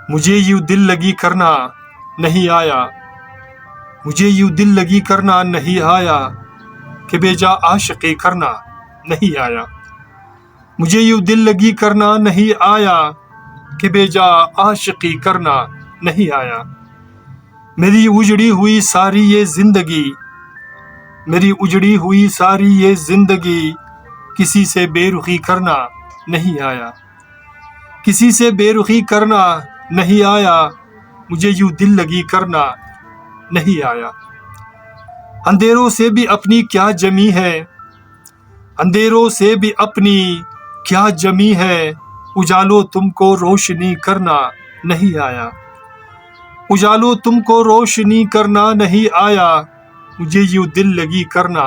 مجھے یوں دل لگی کرنا نہیں آیا، مجھے یوں دل لگی کرنا نہیں آیا کہ بے جا عاشقی کرنا نہیں آیا، مجھے یوں دل لگی کرنا نہیں آیا کہ بے جا عاشقی کرنا نہیں آیا۔ میری اجڑی ہوئی ساری یہ زندگی، میری اجڑی ہوئی ساری یہ زندگی کسی سے بے رخی کرنا نہیں آیا، کسی سے بے رخی کرنا نہیں آیا، مجھے یوں دل لگی کرنا نہیں آیا۔ اندھیروں سے بھی اپنی کیا جمی ہے، اندھیروں سے بھی اپنی کیا جمی ہے، اجالو تم کو روشنی کرنا نہیں آیا، اجالو تم کو روشنی کرنا نہیں آیا، مجھے یوں دل لگی کرنا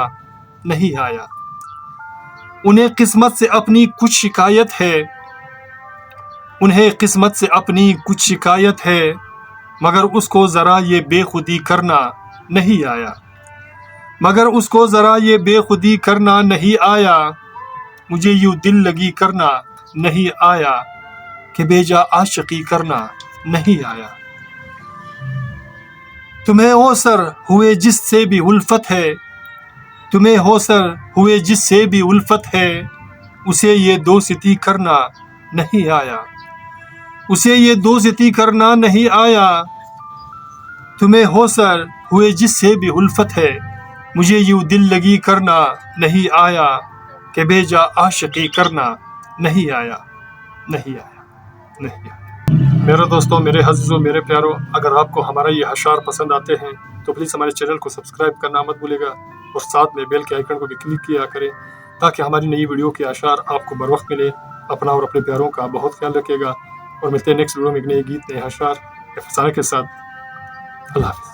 نہیں آیا۔ انہیں قسمت سے اپنی کچھ شکایت ہے، انہیں قسمت سے اپنی کچھ شکایت ہے، مگر اس کو ذرا یہ بے خودی کرنا نہیں آیا، مگر اس کو ذرا یہ بے خودی کرنا نہیں آیا، مجھے یوں دل لگی کرنا نہیں آیا کہ بے جا عاشقی کرنا نہیں آیا۔ تمہیں اوسر ہوئے جس سے بھی الفت ہے، تمہیں اوسر ہوئے جس سے بھی الفت ہے، اسے یہ دوستی کرنا نہیں آیا، اسے یہ دوستی کرنا نہیں آیا۔ تمہیں اوسر ہوئے جس سے بھی الفت ہے، مجھے یوں دل لگی کرنا نہیں آیا کہ بے جا عاشقی کرنا نہیں آیا، نہیں آیا، نہیں آیا۔ میرے دوستوں، میرے عزیزوں، میرے پیاروں، اگر آپ کو ہمارا یہ اشعار پسند آتے ہیں تو پلیز ہمارے چینل کو سبسکرائب کرنا مت بھولے گا، اور ساتھ میں بیل کے آئیکن کو بھی کلک کیا کریں تاکہ ہماری نئی ویڈیو کے اشعار آپ کو بر وقت ملے۔ اپنا اور اپنے پیاروں کا بہت خیال رکھیے گا، اور ملتے ہیں نیکسٹ ویڈیو میں ایک نئے گیت، نئے اشعار افسانے کے ساتھ۔ اللہ حافظ۔